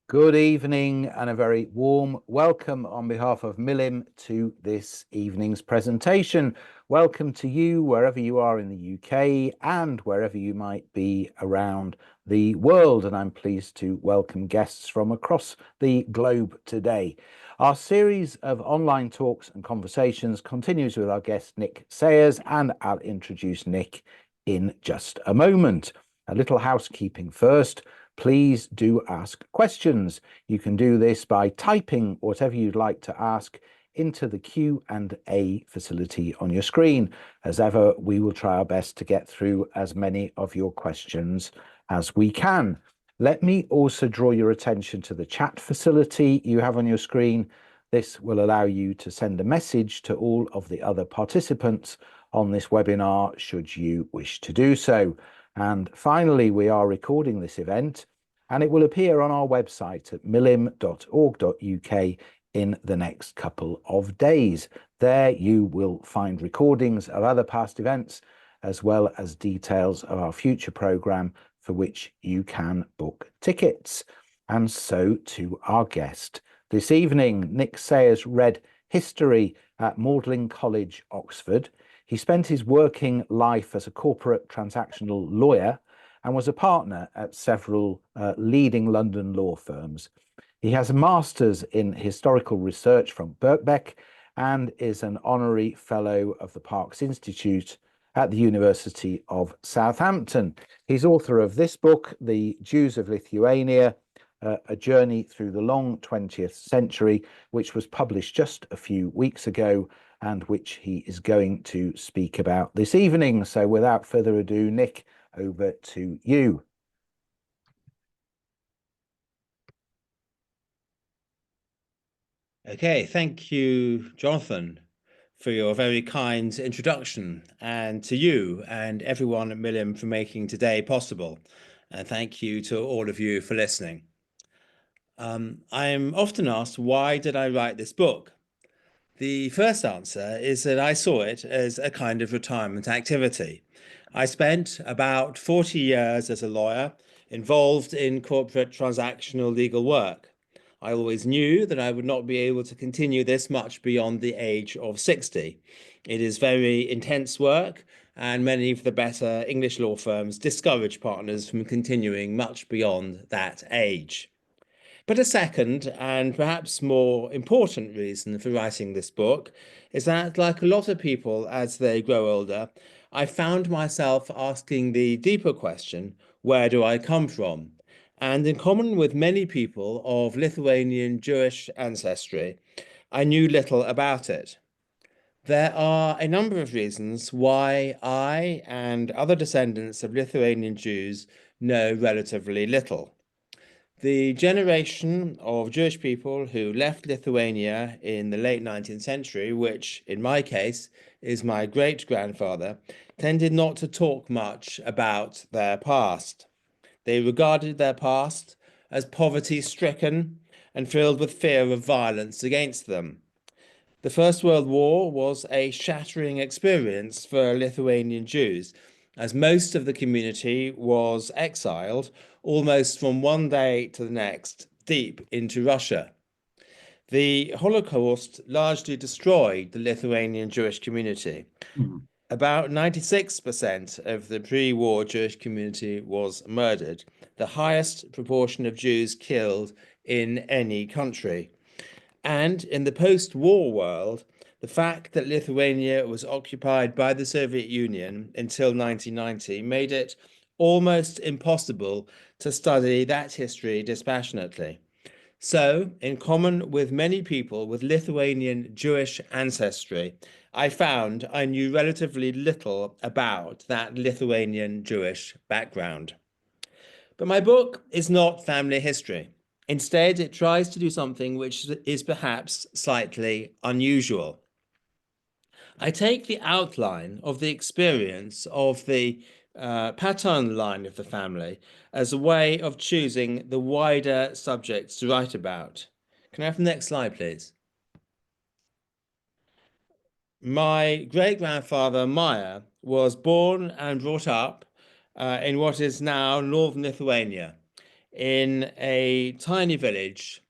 Good evening and a very warm welcome on behalf of Milim to this evening's presentation. Welcome to you wherever you are in the UK and wherever you might be around the world. And I'm pleased to welcome guests from across the globe today. Our series of online talks and conversations continues with our guest Nick Sayers, and I'll introduce Nick in just a moment. A little housekeeping first. Please do ask questions. You can do this by typing whatever you'd like to ask into the Q&A facility on your screen. As ever, we will try our best to get through as many of your questions as we can. Let me also draw your attention to the chat facility you have on your screen. This will allow you to send a message to all of the other participants on this webinar, should you wish to do so. And finally, we are recording this event and it will appear on our website at milim.org.uk in the next couple of days. There you will find recordings of other past events, as well as details of our future programme for which you can book tickets. And so to our guest this evening. Nick Sayers read history at Magdalen College, Oxford. He spent his working life as a corporate transactional lawyer and was a partner at several leading London law firms. He has a master's in historical research from Birkbeck and is an honorary fellow of the Parkes Institute at the University of Southampton. He's author of this book, The Jews of Lithuania, A Journey Through the Long 20th Century, which was published just a few weeks ago and which he is going to speak about this evening. So without further ado, Nick, over to you. Okay, thank you, Jonathan, for your very kind introduction, and to you and everyone at Milim for making today possible. And thank you to all of you for listening. I'm often asked, why did I write this book? The first answer is that I saw it as a kind of retirement activity. I spent about 40 years as a lawyer involved in corporate transactional legal work. I always knew that I would not be able to continue this much beyond the age of 60. It is very intense work, and many of the better English law firms discourage partners from continuing much beyond that age. But a second and perhaps more important reason for writing this book is that, like a lot of people as they grow older, I found myself asking the deeper question, where do I come from? And in common with many people of Lithuanian Jewish ancestry, I knew little about it. There are a number of reasons why I and other descendants of Lithuanian Jews know relatively little. The generation of Jewish people who left Lithuania in the late 19th century, which in my case is my great-grandfather, tended not to talk much about their past. They regarded their past as poverty-stricken and filled with fear of violence against them. The First World War was a shattering experience for Lithuanian Jews, as most of the community was exiled almost from one day to the next, deep into Russia. The Holocaust largely destroyed the Lithuanian Jewish community. About 96% of the pre-war Jewish community was murdered, the highest proportion of Jews killed in any country. And in the post-war world, the fact that Lithuania was occupied by the Soviet Union until 1990 made it almost impossible to study that history dispassionately. So, in common with many people with Lithuanian Jewish ancestry, I found I knew relatively little about that Lithuanian Jewish background. But my book is not family history. Instead, it tries to do something which is perhaps slightly unusual. I take the outline of the experience of the paternal line of the family as a way of choosing the wider subjects to write about. Can I have the next slide, please? My great-grandfather, Meyer, was born and brought up in what is now northern Lithuania. in a tiny village,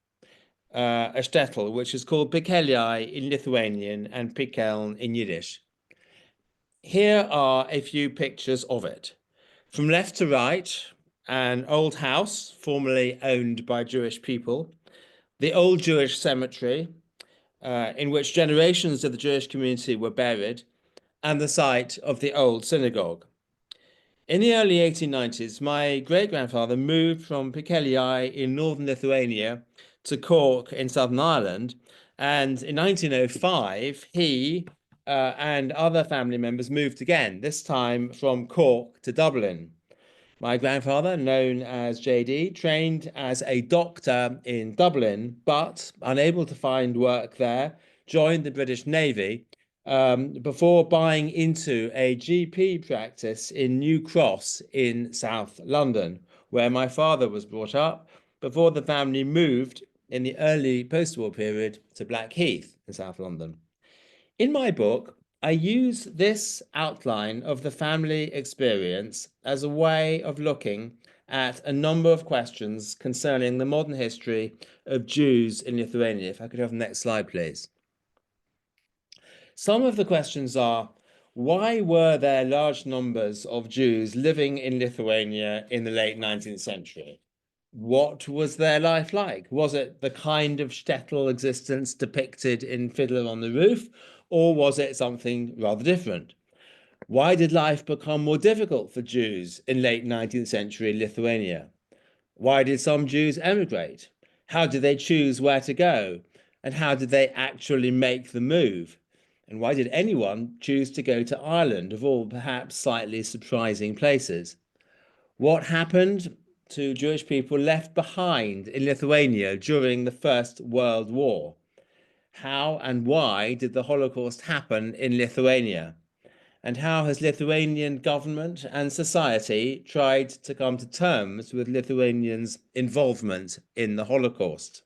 a shtetl, which is called Pikeliai in Lithuanian and Pikeln in Yiddish. Here are a few pictures of it. From left to right, an old house formerly owned by Jewish people, the old Jewish cemetery, in which generations of the Jewish community were buried, and the site of the old synagogue. In the early 1890s, my great-grandfather moved from Pikeliai in northern Lithuania to Cork in Southern Ireland, and in 1905, he and other family members moved again, this time from Cork to Dublin. My grandfather, known as JD, trained as a doctor in Dublin, but unable to find work there, joined the British Navy before buying into a GP practice in New Cross in South London, where my father was brought up, before the family moved in the early post-war period to Blackheath in South London. In my book, I use this outline of the family experience as a way of looking at a number of questions concerning the modern history of Jews in Lithuania. If I could have the next slide, please. Some of the questions are, why were there large numbers of Jews living in Lithuania in the late 19th century? What was their life like? Was it the kind of shtetl existence depicted in Fiddler on the Roof, or was it something rather different? Why did life become more difficult for Jews in late 19th century Lithuania? Why did some Jews emigrate? How did they choose where to go? And how did they actually make the move? And why did anyone choose to go to Ireland, of all perhaps slightly surprising places? What happened to Jewish people left behind in Lithuania during the First World War? How and why did the Holocaust happen in Lithuania? And how has Lithuanian government and society tried to come to terms with Lithuanians' involvement in the Holocaust?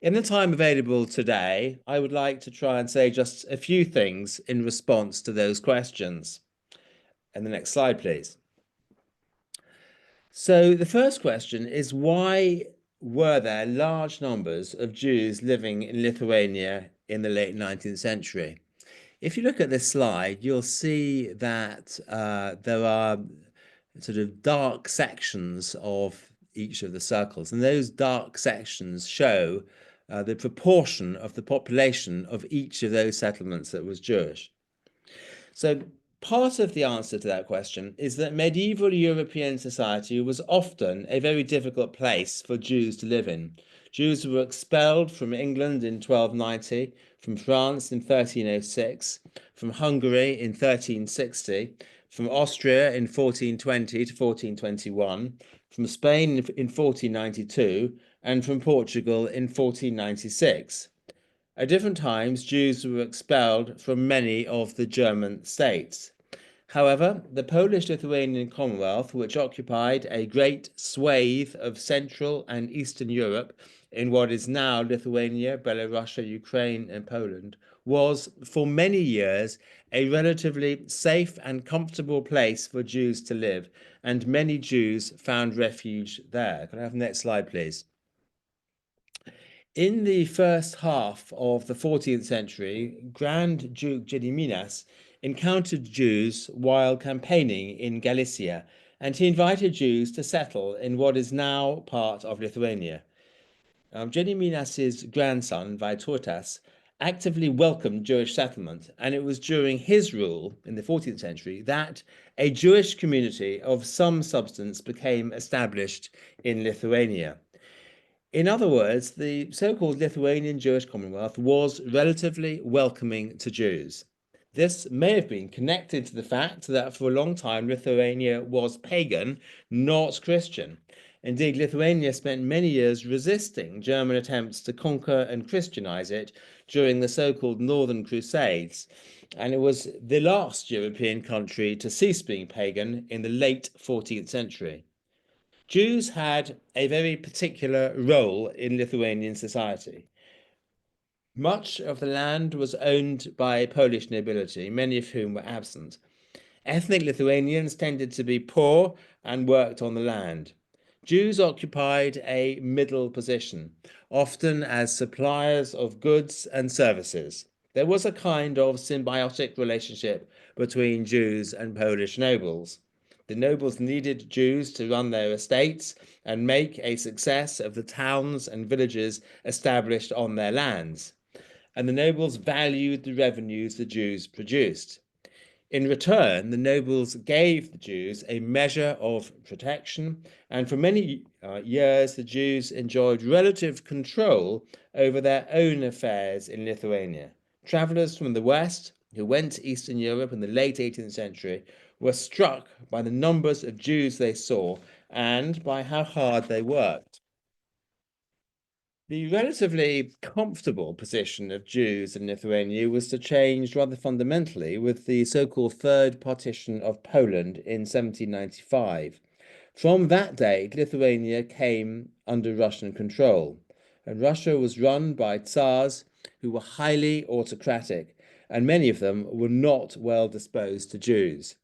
In the time available today, I would like to try and say just a few things in response to those questions. And the next slide, please. So the first question is, why were there large numbers of Jews living in Lithuania in the late 19th century? If you look at this slide, you'll see that there are sort of dark sections of each of the circles, and those dark sections show the proportion of the population of each of those settlements that was Jewish. So part of the answer to that question is that medieval European society was often a very difficult place for Jews to live in. Jews were expelled from England in 1290, from France in 1306, from Hungary in 1360, from Austria in 1420 to 1421, from Spain in 1492, and from Portugal in 1496. At different times, Jews were expelled from many of the German states. However, the Polish-Lithuanian Commonwealth, which occupied a great swathe of Central and Eastern Europe in what is now Lithuania, Belarus, Ukraine, and Poland, was for many years a relatively safe and comfortable place for Jews to live, and many Jews found refuge there. Can I have the next slide, please? In the first half of the 14th century, Grand Duke Gediminas encountered Jews while campaigning in Galicia, and he invited Jews to settle in what is now part of Lithuania. Gediminas's grandson, Vytautas, actively welcomed Jewish settlement, and it was during his rule in the 14th century that a Jewish community of some substance became established in Lithuania. In other words, the so-called Lithuanian Jewish Commonwealth was relatively welcoming to Jews. This may have been connected to the fact that for a long time Lithuania was pagan, not Christian. Indeed, Lithuania spent many years resisting German attempts to conquer and Christianize it during the so-called Northern Crusades, and it was the last European country to cease being pagan in the late 14th century. Jews had a very particular role in Lithuanian society. Much of the land was owned by Polish nobility, many of whom were absent. Ethnic Lithuanians tended to be poor and worked on the land. Jews occupied a middle position, often as suppliers of goods and services. There was a kind of symbiotic relationship between Jews and Polish nobles. The nobles needed Jews to run their estates and make a success of the towns and villages established on their lands, and the nobles valued the revenues the Jews produced. In return, the nobles gave the Jews a measure of protection, and for many years the Jews enjoyed relative control over their own affairs in Lithuania. Travelers from the West who went to Eastern Europe in the late 18th century were struck by the numbers of Jews they saw and by how hard they worked. The relatively comfortable position of Jews in Lithuania was to change rather fundamentally with the so-called Third Partition of Poland in 1795. From that date, Lithuania came under Russian control, and Russia was run by Tsars who were highly autocratic, and many of them were not well disposed to Jews.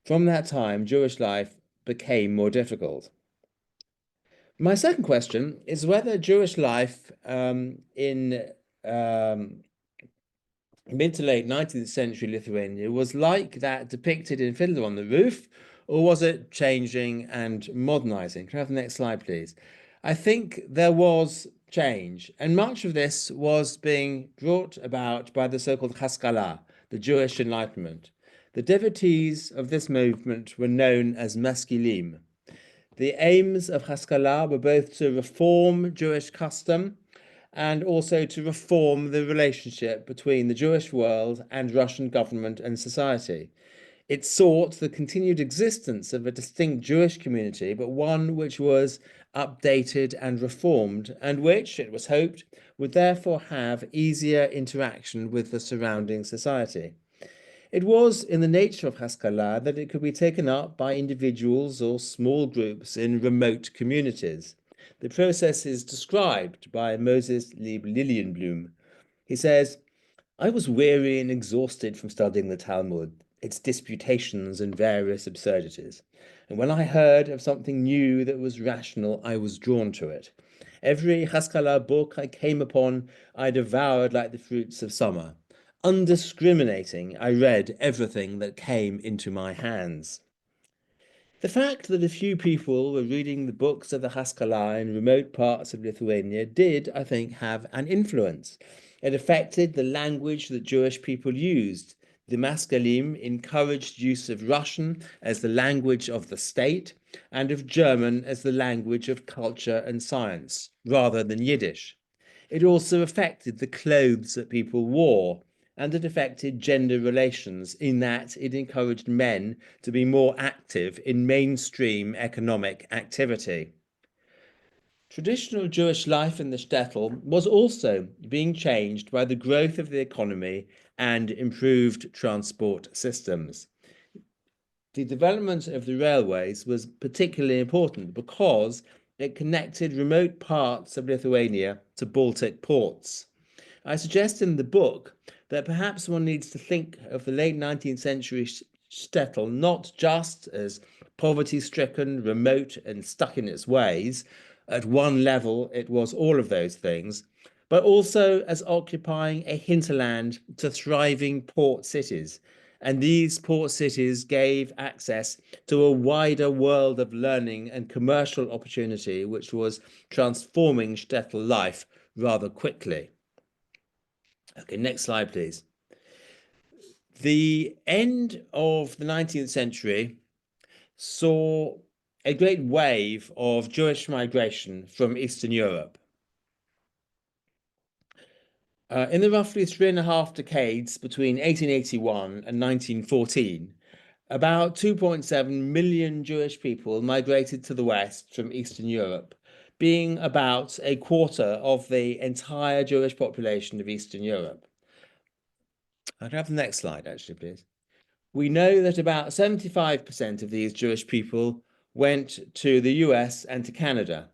From that time, Jewish life became more difficult. My second question is whether Jewish life in mid to late 19th century Lithuania was like that depicted in Fiddler on the Roof, or was it changing and modernizing? Can I have the next slide, please? I think there was change, and much of this was being brought about by the so-called Haskalah, the Jewish Enlightenment. The devotees of this movement were known as Maskilim. The aims of Haskalah were both to reform Jewish custom and also to reform the relationship between the Jewish world and Russian government and society. It sought the continued existence of a distinct Jewish community, but one which was updated and reformed, and which, it was hoped, would therefore have easier interaction with the surrounding society. It was in the nature of Haskalah that it could be taken up by individuals or small groups in remote communities. The process is described by Moses Lieb Lilienblum. He says, I was weary and exhausted from studying the Talmud, its disputations and various absurdities. And when I heard of something new that was rational, I was drawn to it. Every Haskalah book I came upon, I devoured like the fruits of summer. Undiscriminating, I read everything that came into my hands. The fact that a few people were reading the books of the Haskalah in remote parts of Lithuania did, I think, have an influence. It affected the language that Jewish people used. The Maskalim encouraged use of Russian as the language of the state and of German as the language of culture and science, rather than Yiddish. It also affected the clothes that people wore, and it affected gender relations in that it encouraged men to be more active in mainstream economic activity. Traditional Jewish life in the shtetl was also being changed by the growth of the economy and improved transport systems. The development of the railways was particularly important because it connected remote parts of Lithuania to Baltic ports. I suggest in the book that perhaps one needs to think of the late 19th century shtetl not just as poverty-stricken, remote, and stuck in its ways. At one level, it was all of those things, but also as occupying a hinterland to thriving port cities. And these port cities gave access to a wider world of learning and commercial opportunity, which was transforming shtetl life rather quickly. Okay, next slide, please. The end of the 19th century saw a great wave of Jewish migration from Eastern Europe. In the roughly 3.5 decades between 1881 and 1914, about 2.7 million Jewish people migrated to the West from Eastern Europe, being about a quarter of the entire Jewish population of Eastern Europe. I can have the next slide, actually, please. We know that about 75% of these Jewish people went to the US and to Canada.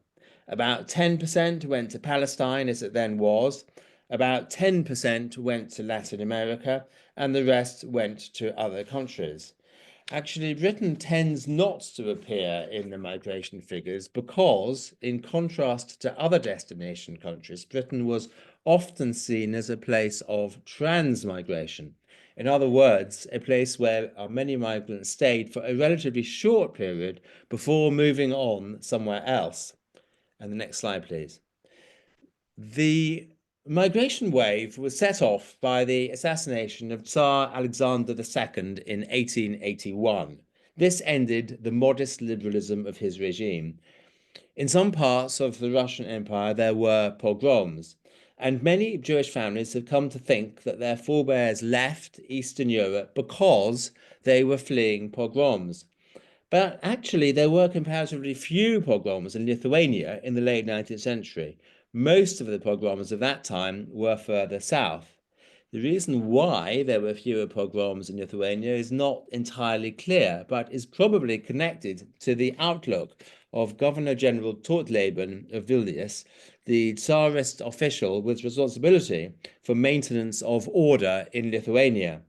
About 10% went to Palestine, as it then was. About 10% went to Latin America, and the rest went to other countries. Actually, Britain tends not to appear in the migration figures because, in contrast to other destination countries, Britain was often seen as a place of transmigration. In other words, a place where many migrants stayed for a relatively short period before moving on somewhere else. And the next slide, please. The migration wave was set off by the assassination of Tsar Alexander II in 1881. This ended the modest liberalism of his regime. In some parts of the Russian Empire, there were pogroms, and many Jewish families have come to think that their forebears left Eastern Europe because they were fleeing pogroms. But actually, there were comparatively few pogroms in Lithuania in the late 19th century. Most of the pogroms of that time were further south. The reason why there were fewer pogroms in Lithuania is not entirely clear, but is probably connected to the outlook of Governor General Tortleben of Vilnius, the Tsarist official with responsibility for maintenance of order in Lithuania.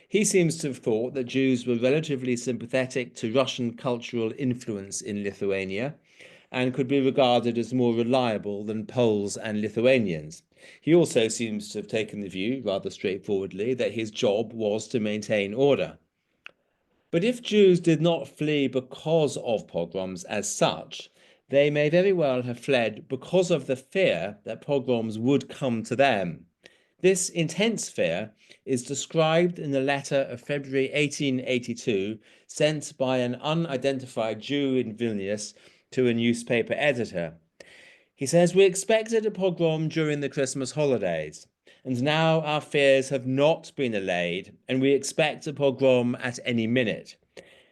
He seems to have thought that Jews were relatively sympathetic to Russian cultural influence in Lithuania and could be regarded as more reliable than Poles and Lithuanians. He also seems to have taken the view, rather straightforwardly, that his job was to maintain order. But if Jews did not flee because of pogroms as such, they may very well have fled because of the fear that pogroms would come to them. This intense fear is described in the letter of February 1882 sent by an unidentified Jew in Vilnius to a newspaper editor. He says, "We expected a pogrom during the Christmas holidays, and now our fears have not been allayed, and we expect a pogrom at any minute.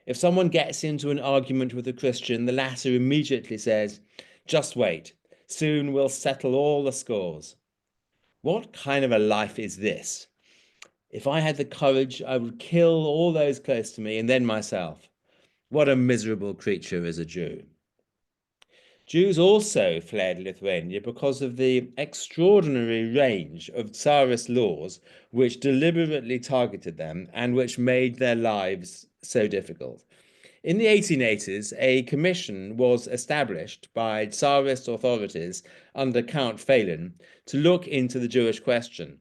If someone gets into an argument with a Christian, the latter immediately says, 'Just wait, soon we'll settle all the scores.' What kind of a life is this? If I had the courage, I would kill all those close to me and then myself. What a miserable creature is a Jew." Jews also fled Lithuania because of the extraordinary range of Tsarist laws which deliberately targeted them and which made their lives so difficult. In the 1880s, a commission was established by Tsarist authorities under Count Phelan to look into the Jewish question.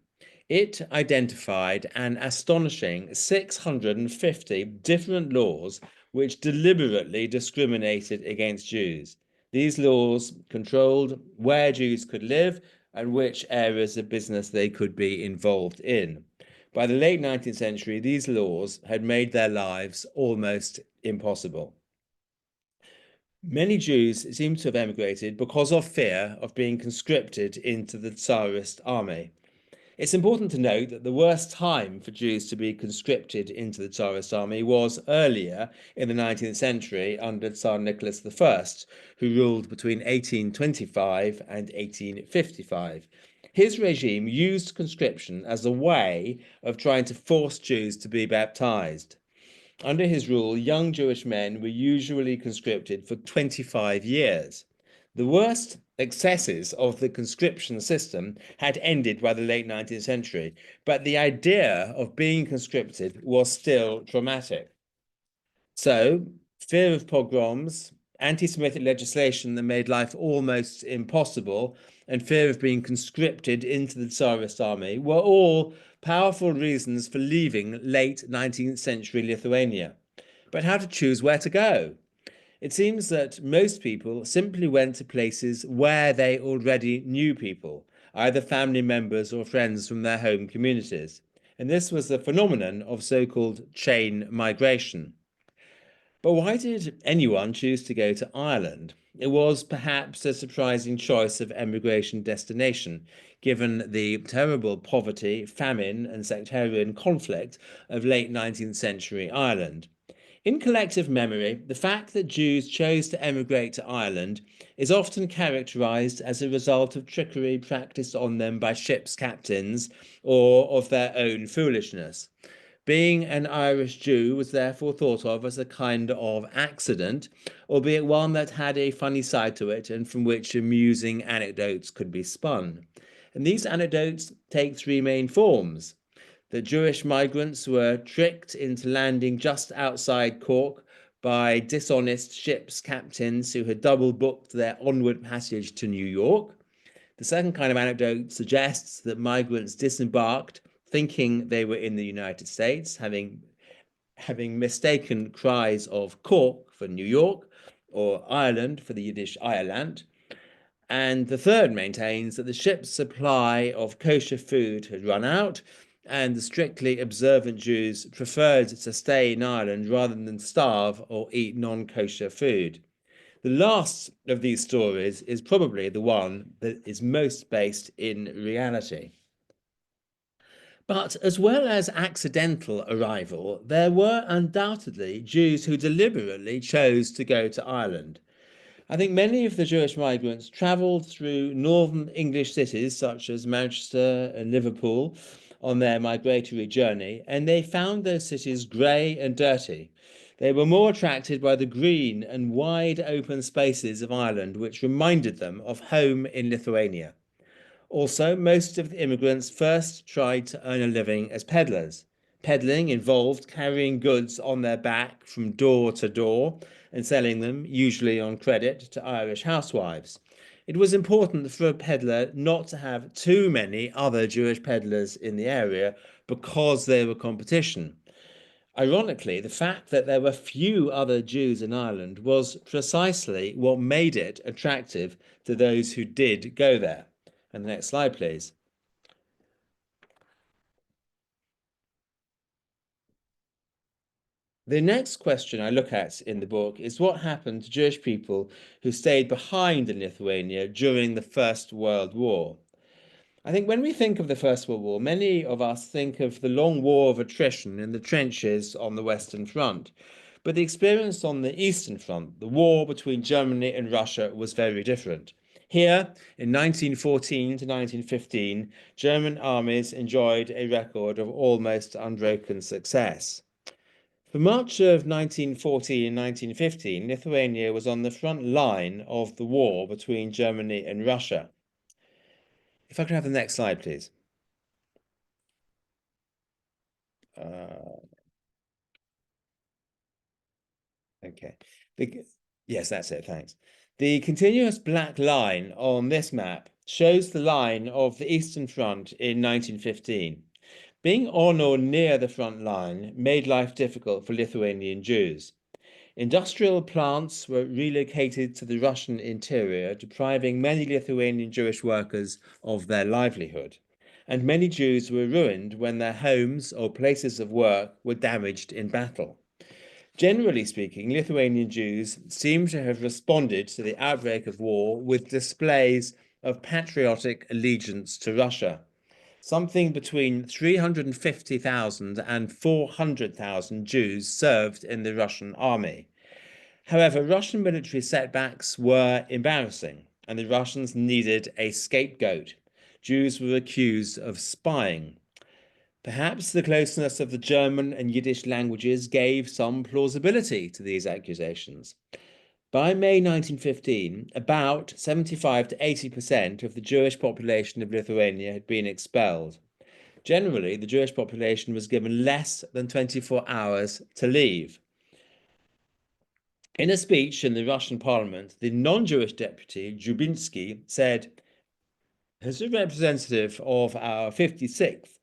It identified an astonishing 650 different laws which deliberately discriminated against Jews. These laws controlled where Jews could live and which areas of business they could be involved in. By the late 19th century, these laws had made their lives almost impossible. Many Jews seem to have emigrated because of fear of being conscripted into the Tsarist army. It's important to note that the worst time for Jews to be conscripted into the Tsarist army was earlier in the 19th century under Tsar Nicholas I, who ruled between 1825 and 1855. His regime used conscription as a way of trying to force Jews to be baptized. Under his rule, young Jewish men were usually conscripted for 25 years. The worst excesses of the conscription system had ended by the late 19th century, but the idea of being conscripted was still traumatic. So, fear of pogroms, anti-Semitic legislation that made life almost impossible, and fear of being conscripted into the Tsarist army were all powerful reasons for leaving late 19th century Lithuania. But how to choose where to go? It seems that most people simply went to places where they already knew people, either family members or friends from their home communities. And this was the phenomenon of so-called chain migration. But why did anyone choose to go to Ireland? It was perhaps a surprising choice of emigration destination, given the terrible poverty, famine, and sectarian conflict of late 19th century Ireland. In collective memory, the fact that Jews chose to emigrate to Ireland is often characterized as a result of trickery practiced on them by ship's captains or of their own foolishness. Being an Irish Jew was therefore thought of as a kind of accident, albeit one that had a funny side to it and from which amusing anecdotes could be spun. And these anecdotes take three main forms. that Jewish migrants were tricked into landing just outside Cork by dishonest ship's captains who had double booked their onward passage to New York. The second kind of anecdote suggests that migrants disembarked thinking they were in the United States, having mistaken cries of Cork for New York or Ireland for the Yiddish Ireland. And the third maintains that the ship's supply of kosher food had run out, and the strictly observant Jews preferred to stay in Ireland rather than starve or eat non-kosher food. The last of these stories is probably the one that is most based in reality. But as well as accidental arrival, there were undoubtedly Jews who deliberately chose to go to Ireland. I think many of the Jewish migrants travelled through northern English cities such as Manchester and Liverpool on their migratory journey, and they found those cities grey and dirty. They were more attracted by the green and wide open spaces of Ireland, which reminded them of home in Lithuania. Also, most of the immigrants first tried to earn a living as peddlers. Peddling involved carrying goods on their back from door to door and selling them, usually on credit, to Irish housewives. It was important for a peddler not to have too many other Jewish peddlers in the area because they were competition. Ironically, the fact that there were few other Jews in Ireland was precisely what made it attractive to those who did go there. And the next slide, please. The next question I look at in the book is what happened to Jewish people who stayed behind in Lithuania during the First World War. I think when we think of the First World War, many of us think of the long war of attrition in the trenches on the Western Front. But the experience on the Eastern Front, the war between Germany and Russia, was very different. Here, in 1914 to 1915, German armies enjoyed a record of almost unbroken success. For much of 1914 and 1915, Lithuania was on the front line of the war between Germany and Russia. If I could have the next slide, please. Okay. Yes, that's it. Thanks. The continuous black line on this map shows the line of the Eastern Front in 1915. Being on or near the front line made life difficult for Lithuanian Jews. Industrial plants were relocated to the Russian interior, depriving many Lithuanian Jewish workers of their livelihood. And many Jews were ruined when their homes or places of work were damaged in battle. Generally speaking, Lithuanian Jews seem to have responded to the outbreak of war with displays of patriotic allegiance to Russia. Something between 350,000 and 400,000 Jews served in the Russian army. However, Russian military setbacks were embarrassing, and the Russians needed a scapegoat. Jews were accused of spying. Perhaps the closeness of the German and Yiddish languages gave some plausibility to these accusations. By May 1915, about 75 to 80% of the Jewish population of Lithuania had been expelled. Generally, the Jewish population was given less than 24 hours to leave. In a speech in the Russian parliament, the non-Jewish deputy, Jubinsky, said, as a representative of our 56th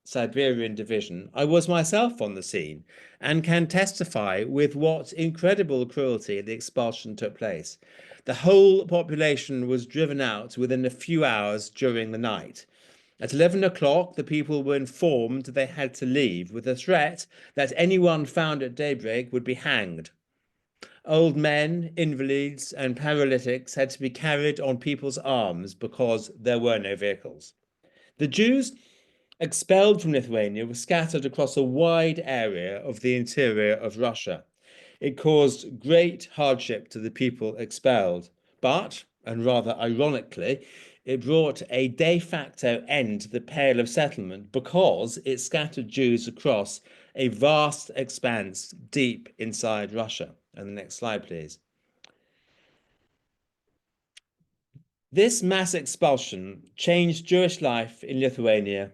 Siberian Division, I was myself on the scene and can testify with what incredible cruelty the expulsion took place. The whole population was driven out within a few hours during the night. At 11 o'clock, the people were informed they had to leave with the threat that anyone found at daybreak would be hanged. Old men, invalids, and paralytics had to be carried on people's arms because there were no vehicles. The Jews expelled from Lithuania were scattered across a wide area of the interior of Russia. It caused great hardship to the people expelled, but, and rather ironically, it brought a de facto end to the Pale of Settlement because it scattered Jews across a vast expanse deep inside Russia. And the next slide, please. This mass expulsion changed Jewish life in Lithuania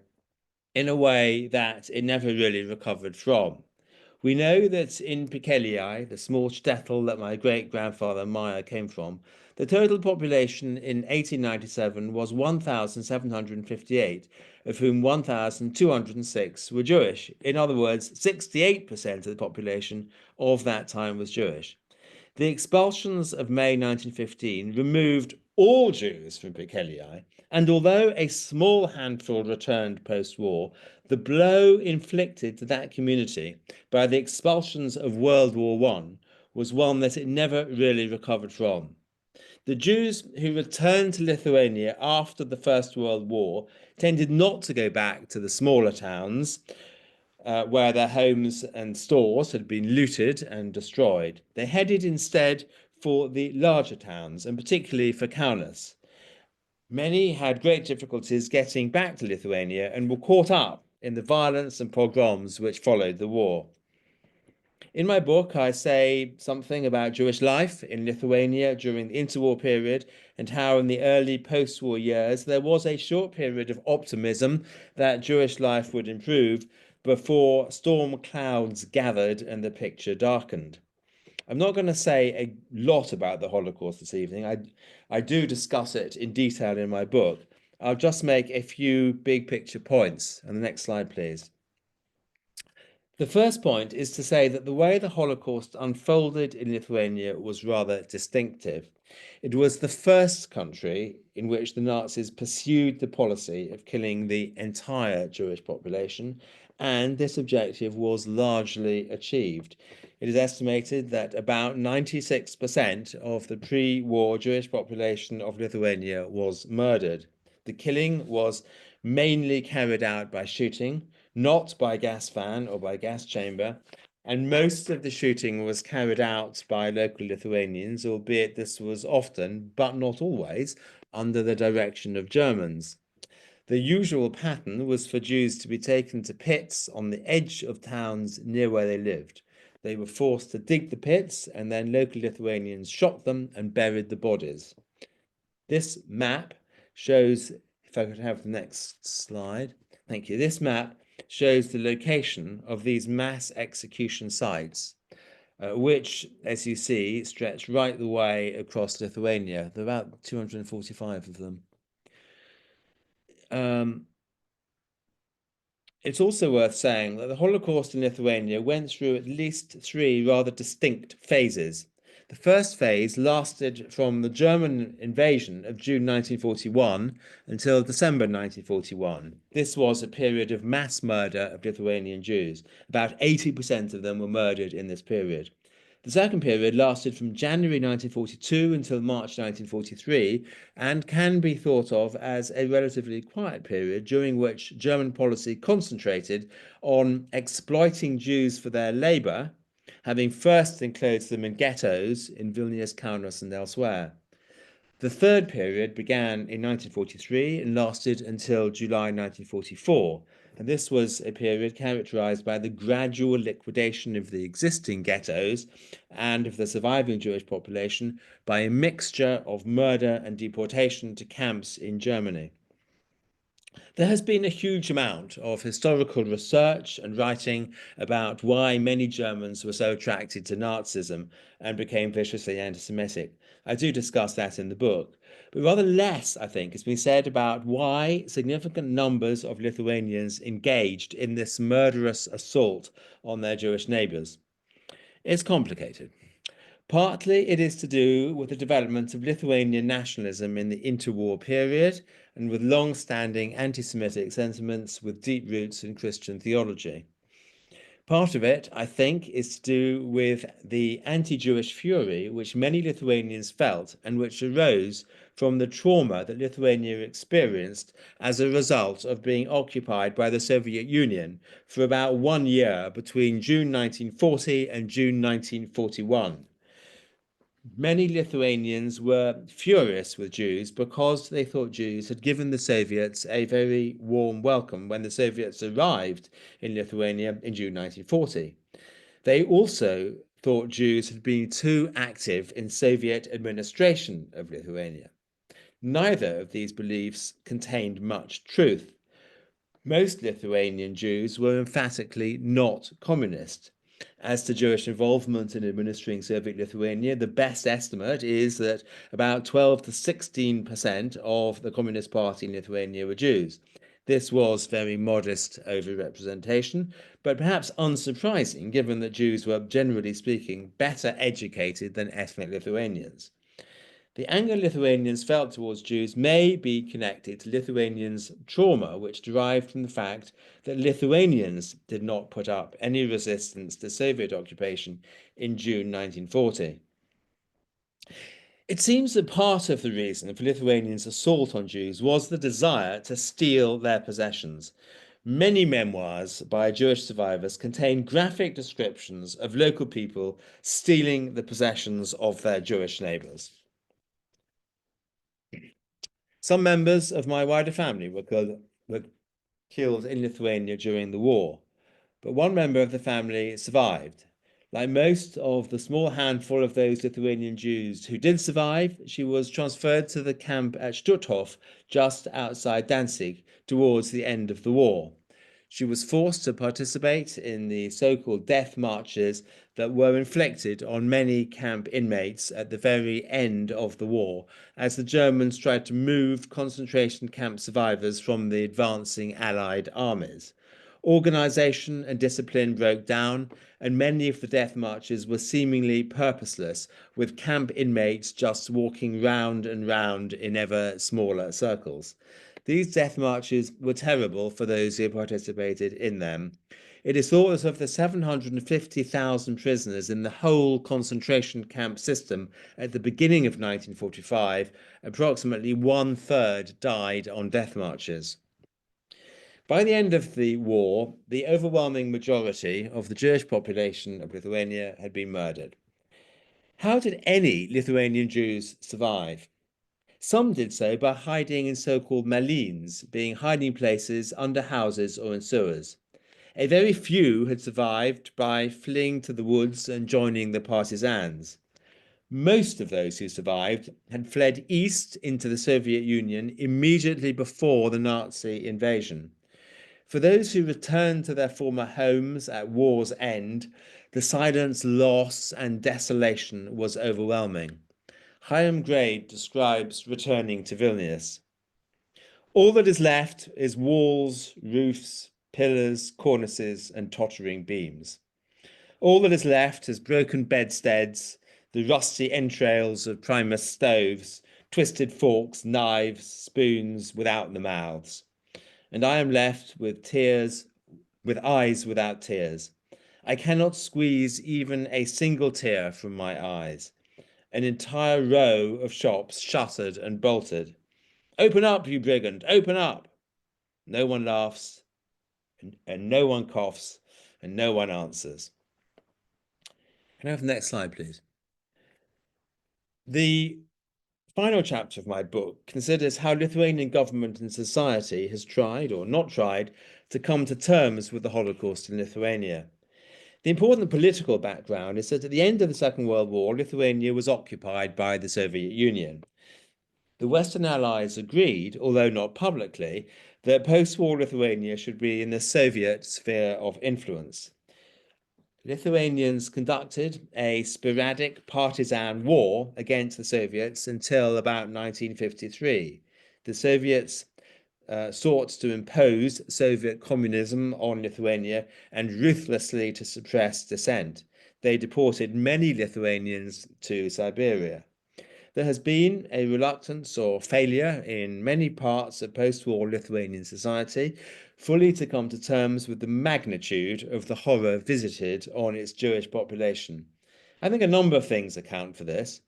in a way that it never really recovered from. We know that in Pekelii, the small shtetl that my great-grandfather Meyer came from, the total population in 1897 was 1,758, of whom 1,206 were Jewish. In other words, 68% of the population of that time was Jewish. The expulsions of May 1915 removed all Jews from Pekelii, and although a small handful returned post-war, the blow inflicted to that community by the expulsions of World War I was one that it never really recovered from. The Jews who returned to Lithuania after the First World War tended not to go back to the smaller towns where their homes and stores had been looted and destroyed. They headed instead for the larger towns, and particularly for Kaunas. Many had great difficulties getting back to Lithuania and were caught up in the violence and pogroms which followed the war. In my book, I say something about Jewish life in Lithuania during the interwar period and how in the early post-war years there was a short period of optimism that Jewish life would improve before storm clouds gathered and the picture darkened. I'm not going to say a lot about the Holocaust this evening. I do discuss it in detail in my book. I'll just make a few big picture points. And the next slide, please. The first point is to say that the way the Holocaust unfolded in Lithuania was rather distinctive. It was the first country in which the Nazis pursued the policy of killing the entire Jewish population, and this objective was largely achieved. It is estimated that about 96% of the pre-war Jewish population of Lithuania was murdered. The killing was mainly carried out by shooting, not by gas fan or by gas chamber, and most of the shooting was carried out by local Lithuanians, albeit this was often, but not always, under the direction of Germans. The usual pattern was for Jews to be taken to pits on the edge of towns near where they lived. They were forced to dig the pits, and then local Lithuanians shot them and buried the bodies. This map shows, if I could have the next slide, thank you. This map shows the location of these mass execution sites, which, as you see, stretch right the way across Lithuania. There are about 245 of them. It's also worth saying that the Holocaust in Lithuania went through at least three rather distinct phases. The first phase lasted from the German invasion of June 1941 until December 1941. This was a period of mass murder of Lithuanian Jews. About 80% of them were murdered in this period. The second period lasted from January 1942 until March 1943 and can be thought of as a relatively quiet period during which German policy concentrated on exploiting Jews for their labour, having first enclosed them in ghettos in Vilnius, Kaunas and elsewhere. The third period began in 1943 and lasted until July 1944, and this was a period characterized by the gradual liquidation of the existing ghettos and of the surviving Jewish population by a mixture of murder and deportation to camps in Germany. There has been a huge amount of historical research and writing about why many Germans were so attracted to Nazism and became viciously anti-Semitic. I do discuss that in the book, but rather less, I think, has been said about why significant numbers of Lithuanians engaged in this murderous assault on their Jewish neighbours. It's complicated. Partly it is to do with the development of Lithuanian nationalism in the interwar period and with long-standing anti-Semitic sentiments with deep roots in Christian theology. Part of it, I think, is to do with the anti-Jewish fury which many Lithuanians felt and which arose from the trauma that Lithuania experienced as a result of being occupied by the Soviet Union for about 1 year between June 1940 and June 1941. Many Lithuanians were furious with Jews because they thought Jews had given the Soviets a very warm welcome when the Soviets arrived in Lithuania in June 1940. They also thought Jews had been too active in Soviet administration of Lithuania. Neither of these beliefs contained much truth. Most Lithuanian Jews were emphatically not communist. As to Jewish involvement in administering Soviet Lithuania, the best estimate is that about 12 to 16% of the Communist Party in Lithuania were Jews. This was very modest overrepresentation, but perhaps unsurprising given that Jews were, generally speaking, better educated than ethnic Lithuanians. The anger Lithuanians felt towards Jews may be connected to Lithuanians' trauma, which derived from the fact that Lithuanians did not put up any resistance to Soviet occupation in June 1940. It seems that part of the reason for Lithuanians' assault on Jews was the desire to steal their possessions. Many memoirs by Jewish survivors contain graphic descriptions of local people stealing the possessions of their Jewish neighbors. Some members of my wider family were killed in Lithuania during the war, but one member of the family survived. Like most of the small handful of those Lithuanian Jews who did survive, she was transferred to the camp at Stutthof, just outside Danzig, towards the end of the war. She was forced to participate in the so-called death marches that were inflicted on many camp inmates at the very end of the war, as the Germans tried to move concentration camp survivors from the advancing Allied armies. Organisation and discipline broke down, and many of the death marches were seemingly purposeless, with camp inmates just walking round and round in ever smaller circles. These death marches were terrible for those who participated in them. It is thought that of the 750,000 prisoners in the whole concentration camp system at the beginning of 1945, approximately 1/3 died on death marches. By the end of the war, the overwhelming majority of the Jewish population of Lithuania had been murdered. How did any Lithuanian Jews survive? Some did so by hiding in so-called malines, being hiding places under houses or in sewers. A very few had survived by fleeing to the woods and joining the partisans. Most of those who survived had fled east into the Soviet Union immediately before the Nazi invasion. For those who returned to their former homes at war's end, the silence, loss, and desolation was overwhelming. Chaim Grade describes returning to Vilnius. All that is left is walls, roofs, pillars, cornices, and tottering beams. All that is left is broken bedsteads, the rusty entrails of Primus stoves, twisted forks, knives, spoons without the mouths. And I am left with tears, with eyes without tears. I cannot squeeze even a single tear from my eyes. An entire row of shops shuttered and bolted. Open up, you brigand, open up! No one laughs, and no one coughs, and no one answers. Can I have the next slide, please? The final chapter of my book considers how Lithuanian government and society has tried, or not tried, to come to terms with the Holocaust in Lithuania. The important political background is that at the end of the Second World War, Lithuania was occupied by the Soviet Union. The Western Allies agreed, although not publicly, that post-war Lithuania should be in the Soviet sphere of influence. Lithuanians conducted a sporadic partisan war against the Soviets until about 1953. The Soviets sought to impose Soviet communism on Lithuania and ruthlessly to suppress dissent. They deported many Lithuanians to Siberia. There has been a reluctance or failure in many parts of post-war Lithuanian society fully to come to terms with the magnitude of the horror visited on its Jewish population. I think a number of things account for this.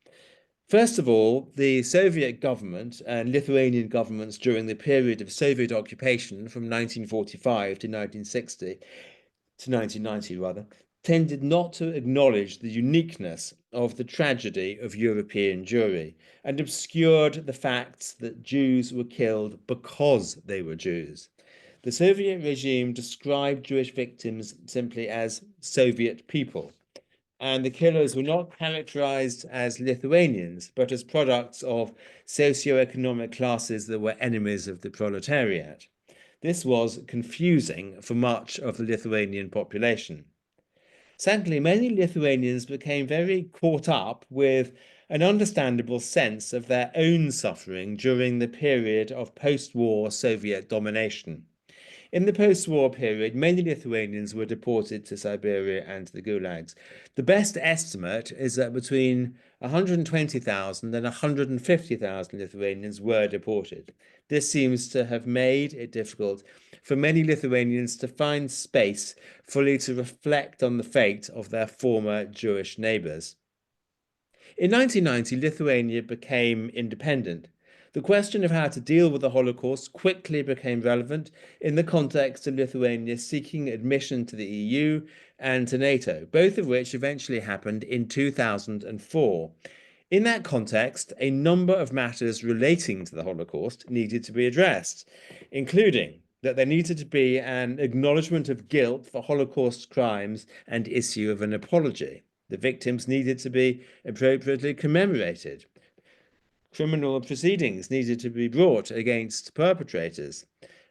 First of all, the Soviet government and Lithuanian governments during the period of Soviet occupation from 1945 to 1990 rather, tended not to acknowledge the uniqueness of the tragedy of European Jewry and obscured the facts that Jews were killed because they were Jews. The Soviet regime described Jewish victims simply as Soviet people, and the killers were not characterized as Lithuanians, but as products of socio-economic classes that were enemies of the proletariat. This was confusing for much of the Lithuanian population. Secondly, many Lithuanians became very caught up with an understandable sense of their own suffering during the period of post-war Soviet domination. In the post-war period, many Lithuanians were deported to Siberia and the gulags. The best estimate is that between 120,000 and 150,000 Lithuanians were deported. This seems to have made it difficult for many Lithuanians to find space fully to reflect on the fate of their former Jewish neighbours. In 1990, Lithuania became independent. The question of how to deal with the Holocaust quickly became relevant in the context of Lithuania seeking admission to the EU and to NATO, both of which eventually happened in 2004. In that context, a number of matters relating to the Holocaust needed to be addressed, including that there needed to be an acknowledgement of guilt for Holocaust crimes and issue of an apology. The victims needed to be appropriately commemorated. Criminal proceedings needed to be brought against perpetrators.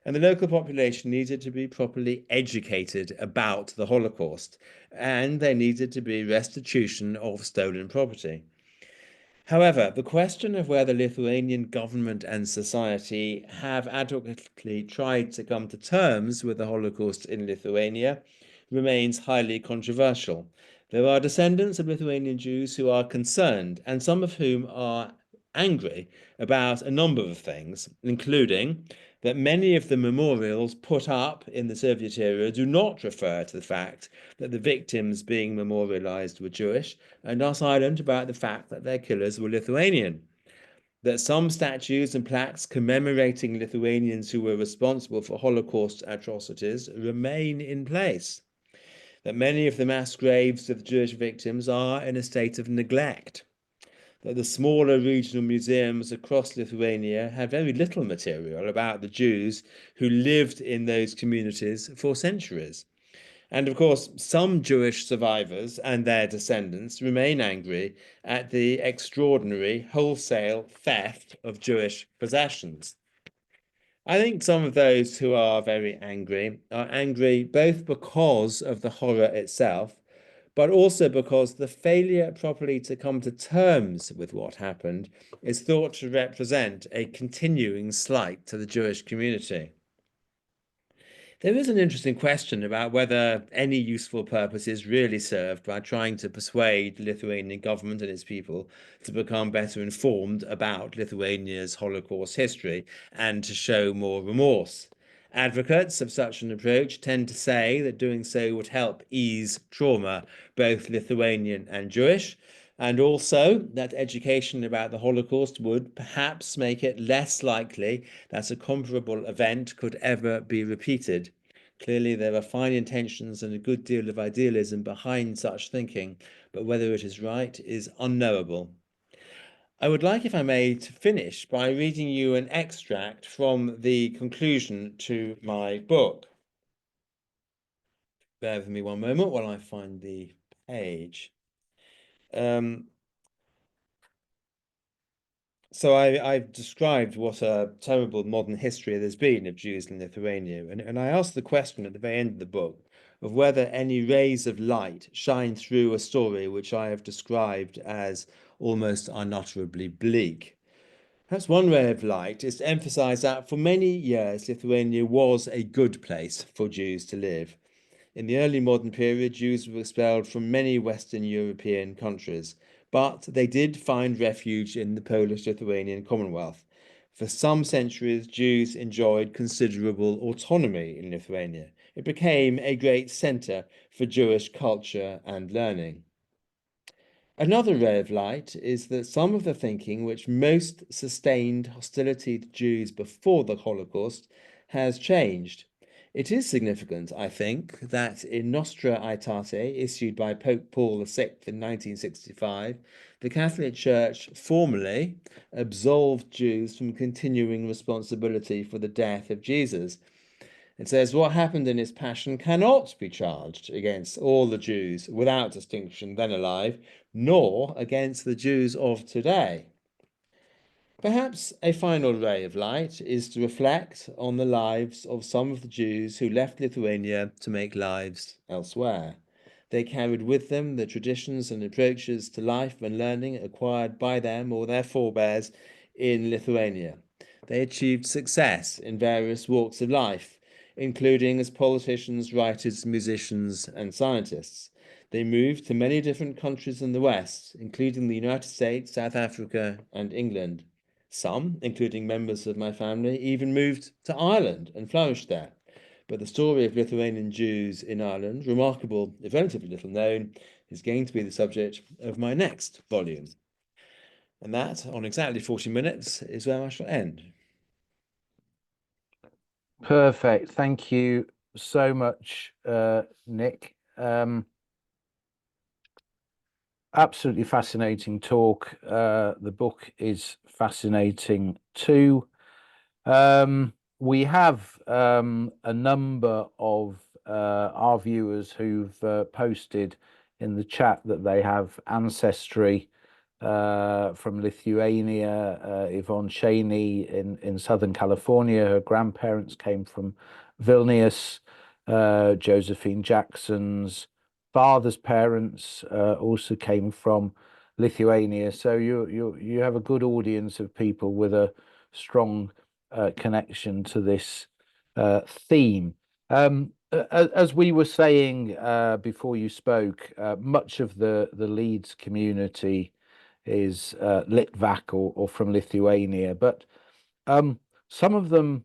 And the local population needed to be properly educated about the Holocaust. And there needed to be restitution of stolen property. However, the question of whether Lithuanian government and society have adequately tried to come to terms with the Holocaust in Lithuania remains highly controversial. There are descendants of Lithuanian Jews who are concerned, and some of whom are angry about a number of things, including that many of the memorials put up in the Soviet era do not refer to the fact that the victims being memorialized were Jewish and are silent about the fact that their killers were Lithuanian. That some statues and plaques commemorating Lithuanians who were responsible for Holocaust atrocities remain in place. That many of the mass graves of Jewish victims are in a state of neglect. That the smaller regional museums across Lithuania have very little material about the Jews who lived in those communities for centuries. And of course, some Jewish survivors and their descendants remain angry at the extraordinary wholesale theft of Jewish possessions. I think some of those who are very angry are angry both because of the horror itself, but also because the failure properly to come to terms with what happened is thought to represent a continuing slight to the Jewish community. There is an interesting question about whether any useful purpose is really served by trying to persuade the Lithuanian government and its people to become better informed about Lithuania's Holocaust history and to show more remorse. Advocates of such an approach tend to say that doing so would help ease trauma, both Lithuanian and Jewish, and also that education about the Holocaust would perhaps make it less likely that a comparable event could ever be repeated. Clearly, there are fine intentions and a good deal of idealism behind such thinking, but whether it is right is unknowable. I would like, if I may, to finish by reading you an extract from the conclusion to my book. Bear with me one moment while I find the page. So I've described what a terrible modern history there's been of Jews in Lithuania, and I asked the question at the very end of the book of whether any rays of light shine through a story which I have described as almost unutterably bleak. Perhaps one ray of light is to emphasize that for many years Lithuania was a good place for Jews to live. In the early modern period, Jews were expelled from many Western European countries, but they did find refuge in the Polish-Lithuanian Commonwealth. For some centuries, Jews enjoyed considerable autonomy in Lithuania. It became a great centre for Jewish culture and learning. Another ray of light is that some of the thinking which most sustained hostility to Jews before the Holocaust has changed. It is significant, I think, that in Nostra Aetate, issued by Pope Paul VI in 1965, the Catholic Church formally absolved Jews from continuing responsibility for the death of Jesus. It says what happened in his passion cannot be charged against all the Jews without distinction then alive, nor against the Jews of today. Perhaps a final ray of light is to reflect on the lives of some of the Jews who left Lithuania to make lives elsewhere. They carried with them the traditions and approaches to life and learning acquired by them or their forebears in Lithuania. They achieved success in various walks of life, including as politicians, writers, musicians, and scientists. They moved to many different countries in the West, including the United States, South Africa, and England. Some, including members of my family, even moved to Ireland and flourished there. But the story of Lithuanian Jews in Ireland, remarkable if relatively little known, is going to be the subject of my next volume. And that, on exactly 40 minutes, is where I shall end. Perfect. Thank you so much, Nick. Absolutely fascinating talk. The book is fascinating too. We have a number of our viewers who've posted in the chat that they have ancestry from Lithuania. Yvonne Cheney in Southern California, her grandparents came from Vilnius. Josephine Jackson's father's parents also came from Lithuania. So you have a good audience of people with a strong connection to this theme. As we were saying before you spoke, much of the Leeds community is Litvak or from Lithuania, but some of them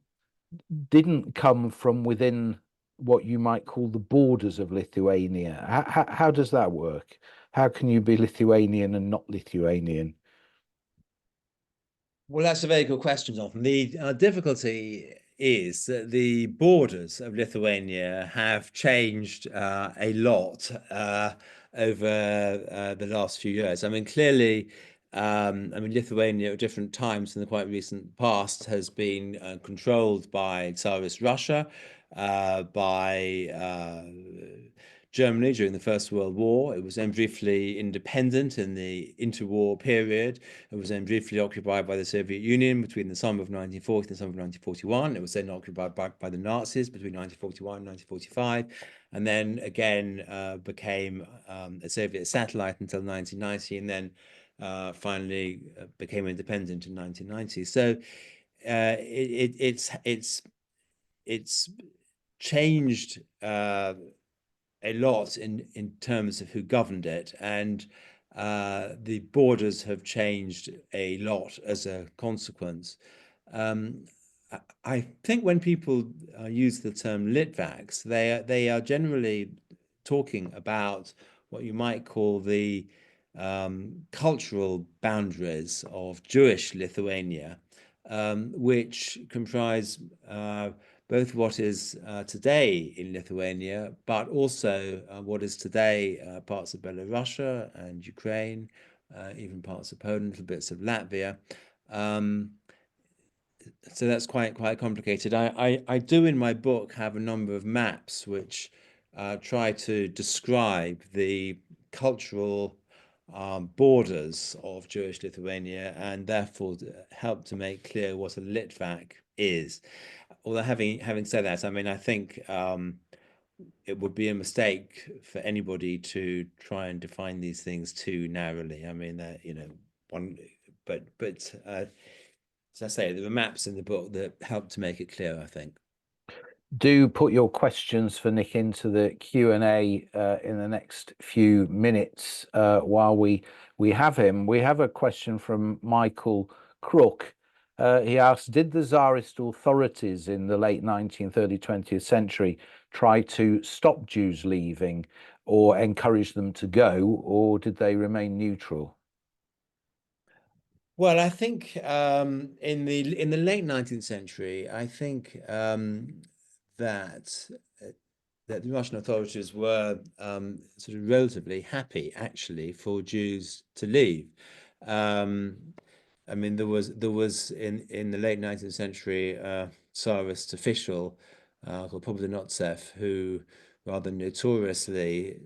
didn't come from within what you might call the borders of Lithuania. How does that work? How can you be Lithuanian and not Lithuanian? Well, that's a very good question, Jonathan. The difficulty is that the borders of Lithuania have changed a lot over the last few years. I mean, clearly, Lithuania at different times in the quite recent past has been controlled by Tsarist Russia, by Germany during the First World War. It was then briefly independent in the interwar period. It was then briefly occupied by the Soviet Union between the summer of 1940 and the summer of 1941. It was then occupied by the Nazis between 1941 and 1945, and then again became a Soviet satellite until 1990, and then finally became independent in 1990. So it's changed a lot in terms of who governed it, and the borders have changed a lot as a consequence. I think when people use the term Litvaks, they are generally talking about what you might call the cultural boundaries of Jewish Lithuania, which comprise both what is today in Lithuania, but also what is today parts of Belarus and Ukraine, even parts of Poland, little bits of Latvia. So that's quite complicated. I do in my book have a number of maps which try to describe the cultural borders of Jewish Lithuania and therefore help to make clear what a Litvak is. Although having said that, I mean, I think it would be a mistake for anybody to try and define these things too narrowly. I mean, but as I say, there are maps in the book that help to make it clear, I think. Do put your questions for Nick into the Q&A in the next few minutes while we have him. We have a question from Michael Crook. He asks, did the Tsarist authorities in the late 19th, early 20th century try to stop Jews leaving or encourage them to go, or did they remain neutral? Well, I think in the late 19th century, I think that that the Russian authorities were sort of relatively happy, actually, for Jews to leave. I mean, there was in the late 19th century Tsarist official called Pobedonotsev who rather notoriously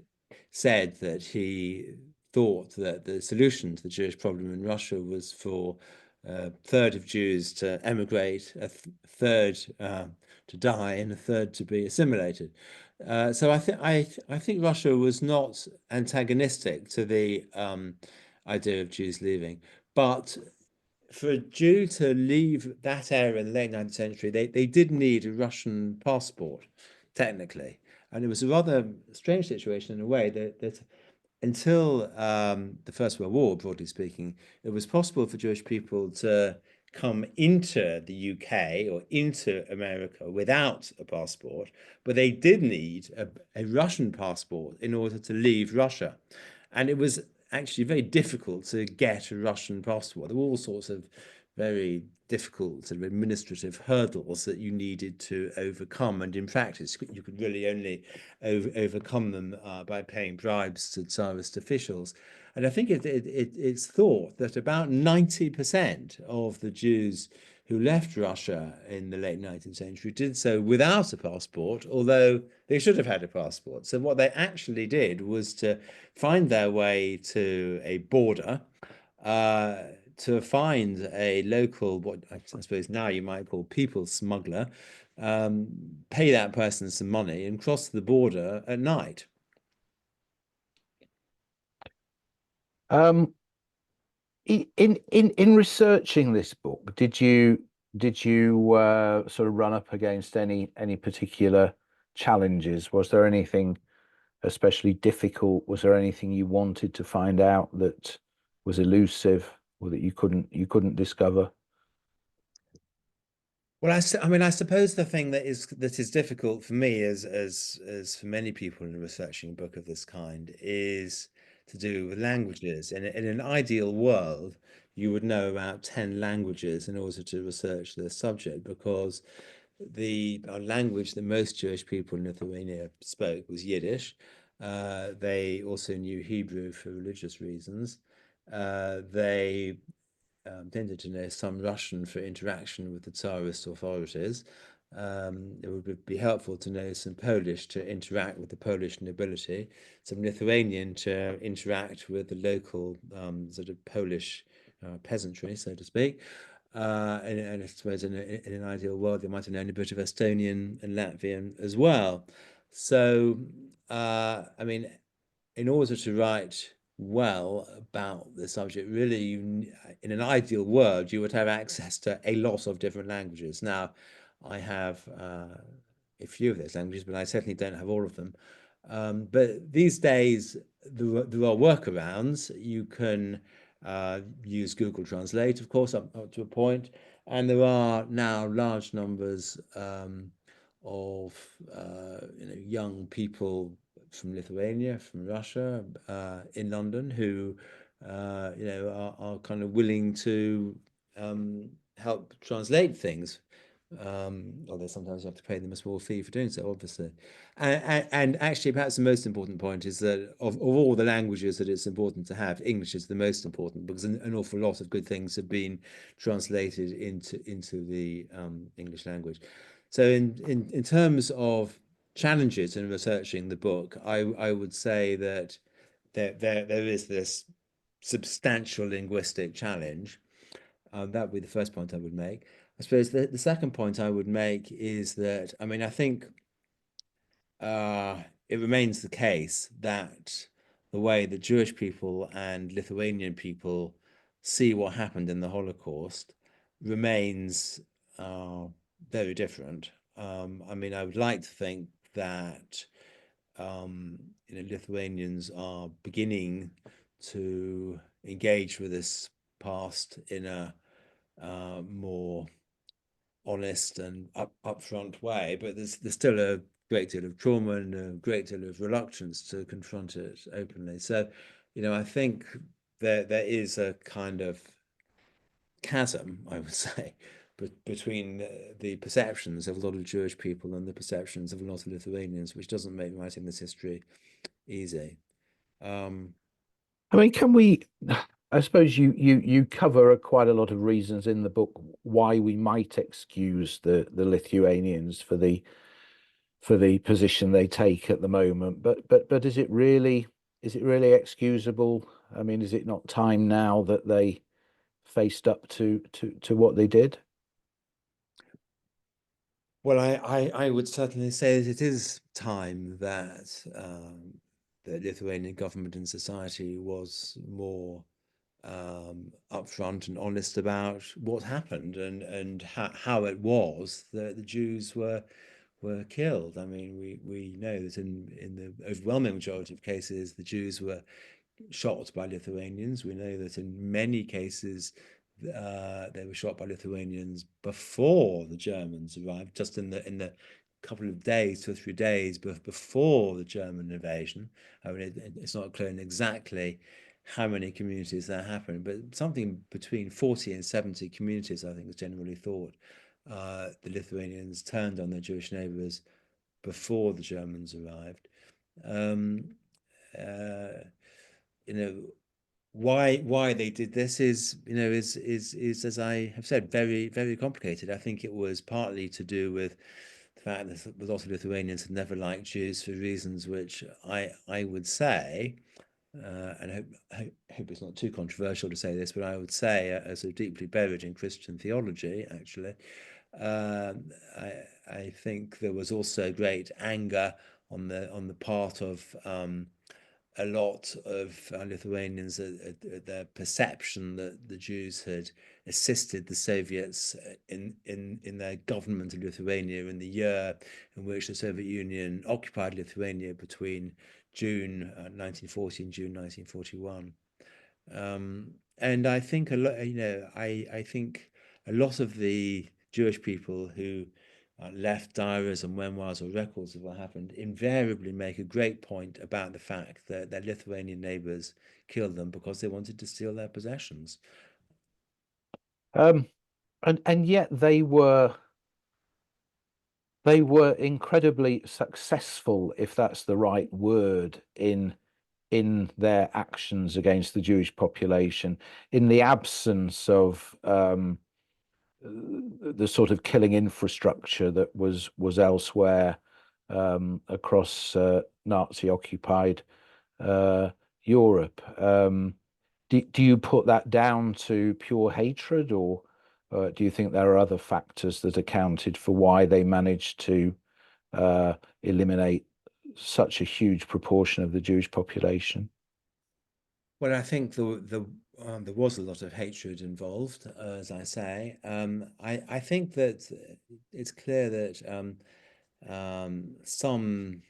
said that he thought that the solution to the Jewish problem in Russia was for a third of Jews to emigrate, a third to die, and a third to be assimilated. So I think Russia was not antagonistic to the idea of Jews leaving, but for a Jew to leave that area in the late 19th century, they did need a Russian passport, technically. And it was a rather strange situation in a way that until the First World War, broadly speaking, it was possible for Jewish people to come into the UK or into America without a passport, but they did need a Russian passport in order to leave Russia. And it was actually very difficult to get a Russian passport. There were all sorts of very difficult sort of administrative hurdles that you needed to overcome. And in practice, you could really only overcome them by paying bribes to Tsarist officials. And I think it's thought that about 90% of the Jews who left Russia in the late 19th century did so without a passport, although they should have had a passport. So what they actually did was to find their way to a border, to find a local, what I suppose now you might call people smuggler, pay that person some money and cross the border at night. Um, in researching this book, did you sort of run up against any particular challenges? Was there anything especially difficult? Was there anything you wanted to find out that was elusive or that you couldn't discover? Well, I mean, I suppose the thing that is difficult for me, as for many people in researching a book of this kind, is to do with languages. In an ideal world, you would know about 10 languages in order to research the subject, because the language that most Jewish people in Lithuania spoke was Yiddish. They also knew Hebrew for religious reasons. They tended to know some Russian for interaction with the Tsarist authorities. It would be helpful to know some Polish to interact with the Polish nobility, some Lithuanian to interact with the local sort of Polish peasantry, so to speak. And I suppose in an ideal world, they might have known a bit of Estonian and Latvian as well. So, I mean, in order to write well about the subject, really, in an ideal world, you would have access to a lot of different languages. Now, I have a few of those languages, but I certainly don't have all of them. But these days, there are workarounds. You can use Google Translate, of course, up to a point, and there are now large numbers of young people from Lithuania, from Russia, in London, who are kind of willing to help translate things. Although sometimes you have to pay them a small fee for doing so, obviously. And actually, perhaps the most important point is that of all the languages that it's important to have, English is the most important, because an awful lot of good things have been translated into the English language. So in terms of challenges in researching the book, I would say that there is this substantial linguistic challenge. That would be the first point I would make. I suppose the second point I would make is that, I mean, I think it remains the case that the way that Jewish people and Lithuanian people see what happened in the Holocaust remains very different. I mean, I would like to think that Lithuanians are beginning to engage with this past in a more honest and upfront way, but there's still a great deal of trauma and a great deal of reluctance to confront it openly. So, I think there is a kind of chasm, I would say, between the perceptions of a lot of Jewish people and the perceptions of a lot of Lithuanians, which doesn't make writing this history easy. I mean, can we? I suppose you cover quite a lot of reasons in the book why we might excuse the Lithuanians for the position they take at the moment. But is it really excusable? I mean, is it not time now that they faced up to what they did? Well, I would certainly say that it is time that the Lithuanian government and society was more upfront and honest about what happened and how it was that the Jews were killed. I mean, we know that in the overwhelming majority of cases, the Jews were shot by Lithuanians. We know that in many cases, they were shot by Lithuanians before the Germans arrived, just in the couple of days, 2 or 3 days before the German invasion. I mean, it's not clear exactly how many communities that happened, but something between 40 and 70 communities, I think, is generally thought. The Lithuanians turned on their Jewish neighbors before the Germans arrived. Um, uh, you know, why they did this is, is as I have said, very complicated. I think it was partly to do with the fact that a lot of Lithuanians had never liked Jews for reasons which I would say, and I hope it's not too controversial to say this, but I would say, as a deeply buried in Christian theology, actually, um, I think there was also great anger on the part of a lot of Lithuanians at their perception that the Jews had assisted the Soviets in their government of Lithuania in the year in which the Soviet Union occupied Lithuania between June 1940 and June 1941. And I think a lot, I think a lot of the Jewish people who left diaries and memoirs or records of what happened invariably make a great point about the fact that their Lithuanian neighbors killed them because they wanted to steal their possessions. Um, and yet they were incredibly successful, if that's the right word, in their actions against the Jewish population, in the absence of the sort of killing infrastructure that was elsewhere across Nazi-occupied Europe. Do you put that down to pure hatred, or do you think there are other factors that accounted for why they managed to eliminate such a huge proportion of the Jewish population? Well, I think there was a lot of hatred involved, as I say. I think that it's clear that some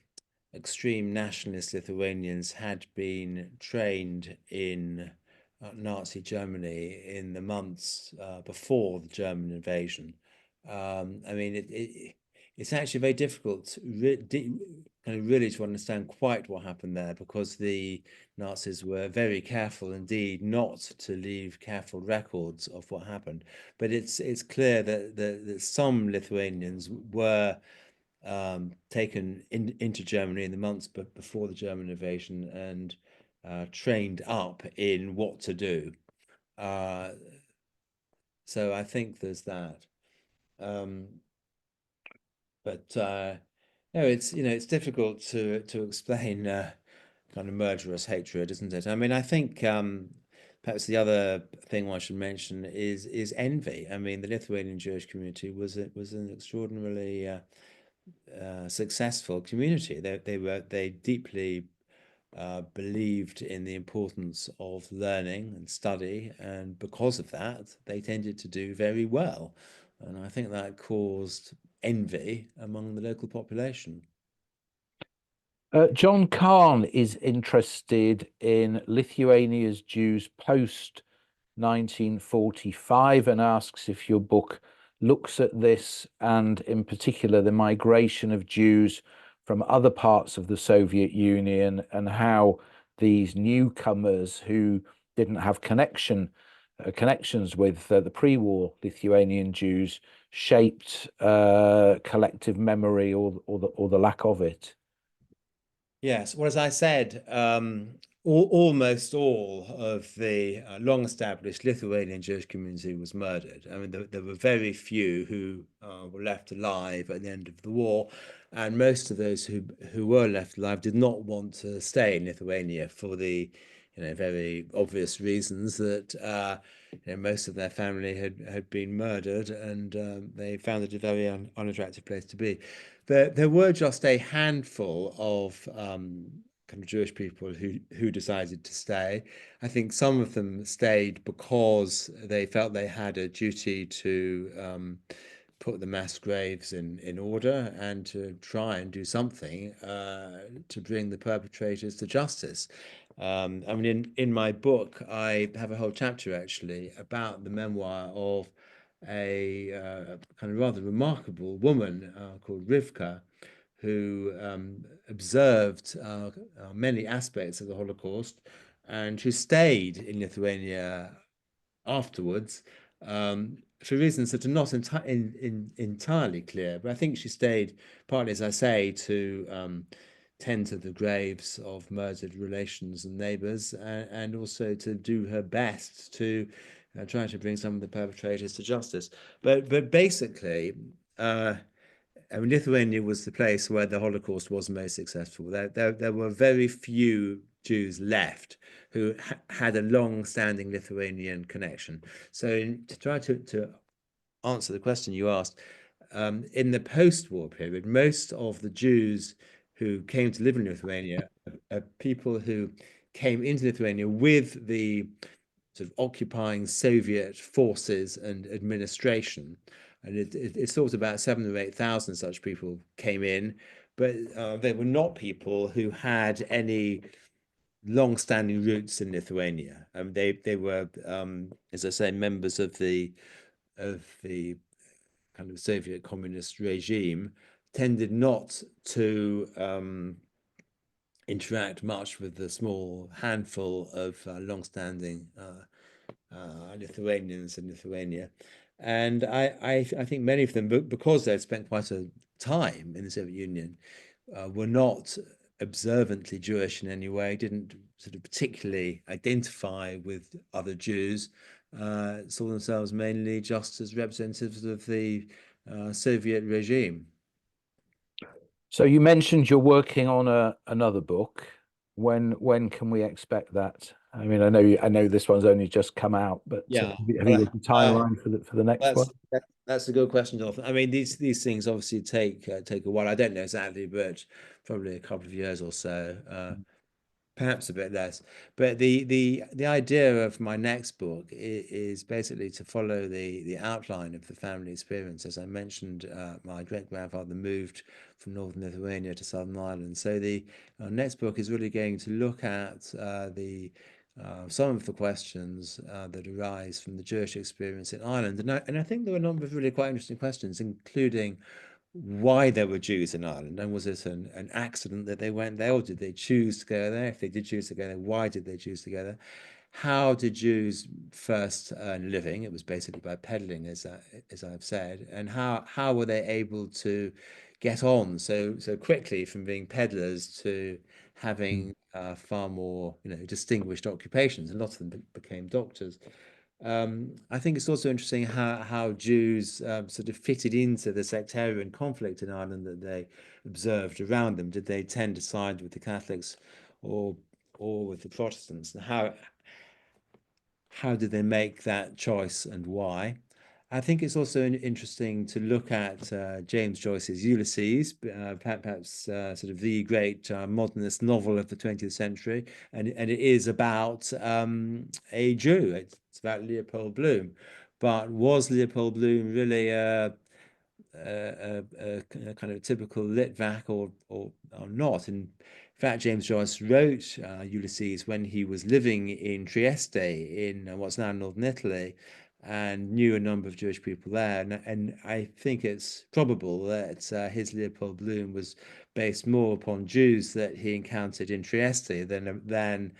extreme nationalist Lithuanians had been trained in Nazi Germany in the months before the German invasion. I mean, it's actually very difficult kind of really to understand quite what happened there, because the Nazis were very careful indeed not to leave careful records of what happened. But it's clear that some Lithuanians were taken into Germany in the months before the German invasion and trained up in what to do. Uh, so I think there's that. Um, but no, it's difficult to explain kind of murderous hatred, isn't it? I mean, I think perhaps the other thing I should mention is envy. I mean, the Lithuanian Jewish community was an extraordinarily successful community. They deeply believed in the importance of learning and study, and because of that, they tended to do very well. And I think that caused envy among the local population. John Kahn is interested in Lithuania's Jews post 1945 and asks if your book looks at this, and in particular the migration of Jews from other parts of the Soviet Union, and how these newcomers who didn't have connections with the pre-war Lithuanian Jews shaped collective memory, or the lack of it. Yes, well, as I said, almost all of the long-established Lithuanian Jewish community was murdered. I mean, there were very few who were left alive at the end of the war, and most of those who were left alive did not want to stay in Lithuania for the very obvious reasons that most of their family had been murdered, and they found it a very unattractive place to be. There were just a handful of kind of Jewish people who decided to stay. I think some of them stayed because they felt they had a duty to put the mass graves in order and to try and do something to bring the perpetrators to justice. I mean, in my book, I have a whole chapter actually about the memoir of a kind of rather remarkable woman called Rivka, who observed many aspects of the Holocaust and who stayed in Lithuania afterwards for reasons that are not entirely clear. But I think she stayed partly, as I say, to tend to the graves of murdered relations and neighbors, and also to do her best to try to bring some of the perpetrators to justice. But basically, I mean, Lithuania was the place where the Holocaust was most successful. There were very few Jews left who had a long-standing Lithuanian connection. So to try to answer the question you asked, in the post-war period, most of the Jews who came to live in Lithuania are people who came into Lithuania with the sort of occupying Soviet forces and administration. And it's thought about 7 or 8,000 such people came in, but they were not people who had any long-standing roots in Lithuania. They were, as I say, members of the kind of Soviet communist regime, tended not to interact much with the small handful of long-standing Lithuanians in Lithuania. And I think many of them, because they'd spent quite a time in the Soviet Union, were not observantly Jewish in any way, didn't sort of particularly identify with other Jews, saw themselves mainly just as representatives of the Soviet regime. So you mentioned you're working on another book. When can we expect that? I mean, I know this one's only just come out, but Yeah, have you got a timeline for the next one? that's a good question, Jonathan. I mean, these things obviously take a while. I don't know exactly, but probably a couple of years or so. Perhaps a bit less. But the idea of my next book is basically to follow the outline of the family experience. As I mentioned, my great grandfather moved from northern Lithuania to Southern Ireland. So the next book is really going to look at the some of the questions that arise from the Jewish experience in Ireland. And I think there were a number of really quite interesting questions, including why there were Jews in Ireland, and was it an accident that they went there, or did they choose to go there? If they did choose to go there, why did they choose to go there? How did Jews first earn a living? It was basically by peddling, as I've said. And how were they able to get on so quickly from being peddlers to having far more distinguished occupations? A lot of them became doctors. I think it's also interesting how Jews sort of fitted into the sectarian conflict in Ireland that they observed around them. Did they tend to side with the Catholics or with the Protestants? And how did they make that choice and why? I think it's also interesting to look at James Joyce's Ulysses, perhaps sort of the great modernist novel of the 20th century, and it is about a Jew. It's about Leopold Bloom, but was Leopold Bloom really a kind of typical Litvak or not? In fact, James Joyce wrote Ulysses when he was living in Trieste in what's now northern Italy, and knew a number of Jewish people there. And I think it's probable that his Leopold Bloom was based more upon Jews that he encountered in Trieste than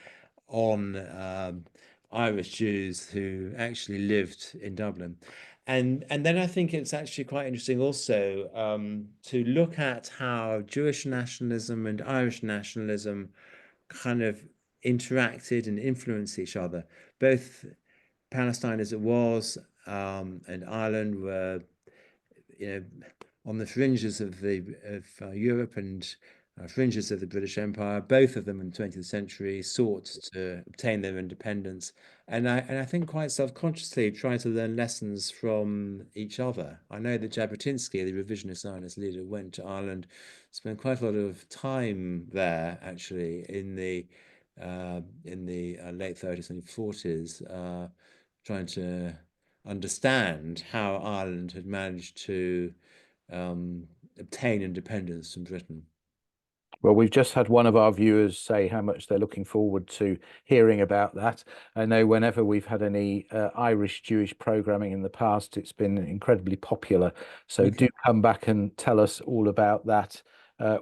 on Irish Jews who actually lived in Dublin. And then I think it's actually quite interesting also to look at how Jewish nationalism and Irish nationalism kind of interacted and influenced each other. Both Palestine as it was and Ireland were, on the fringes of Europe, and fringes of the British Empire. Both of them in the 20th century sought to obtain their independence, and I think quite self-consciously try to learn lessons from each other. I know that Jabotinsky, the revisionist Zionist leader, went to Ireland, spent quite a lot of time there actually in the late 30s and 40s, trying to understand how Ireland had managed to obtain independence from Britain. Well, we've just had one of our viewers say how much they're looking forward to hearing about that. I know whenever we've had any Irish Jewish programming in the past, it's been incredibly popular. So do come back and tell us all about that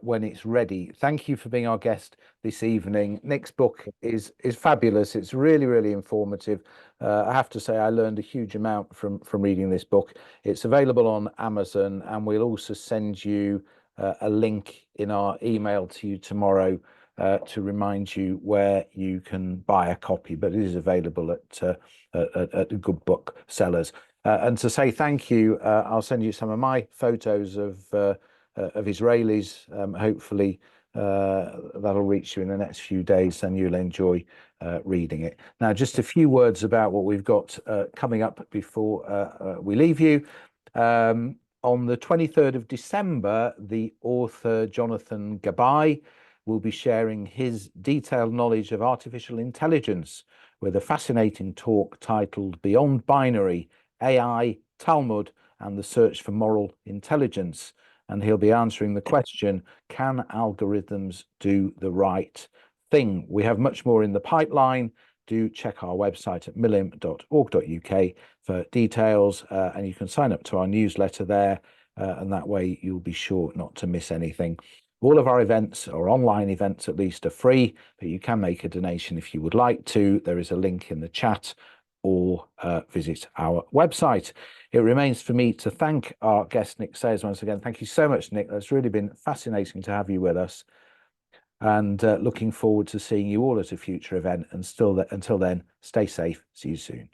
when it's ready. Thank you for being our guest this evening. Nick's book is fabulous. It's really, really informative. I have to say I learned a huge amount from reading this book. It's available on Amazon, and we'll also send you a link in our email to you tomorrow to remind you where you can buy a copy, but it is available at good book sellers. And to say thank you, I'll send you some of my photos of Israelis. Hopefully that'll reach you in the next few days and you'll enjoy reading it. Now, just a few words about what we've got coming up before we leave you. On the 23rd of December, the author Jonathan Gabay will be sharing his detailed knowledge of artificial intelligence with a fascinating talk titled Beyond Binary, AI, Talmud, and the Search for Moral Intelligence. And he'll be answering the question, can algorithms do the right thing? We have much more in the pipeline. Do check our website at milim.org.uk for details, and you can sign up to our newsletter there, and that way you'll be sure not to miss anything. All of our events, or online events at least, are free, but you can make a donation if you would like to. There is a link in the chat, or visit our website. It remains for me to thank our guest, Nick Sayers, once again. Thank you so much, Nick. That's really been fascinating to have you with us. And looking forward to seeing you all at a future event. And until then, stay safe. See you soon.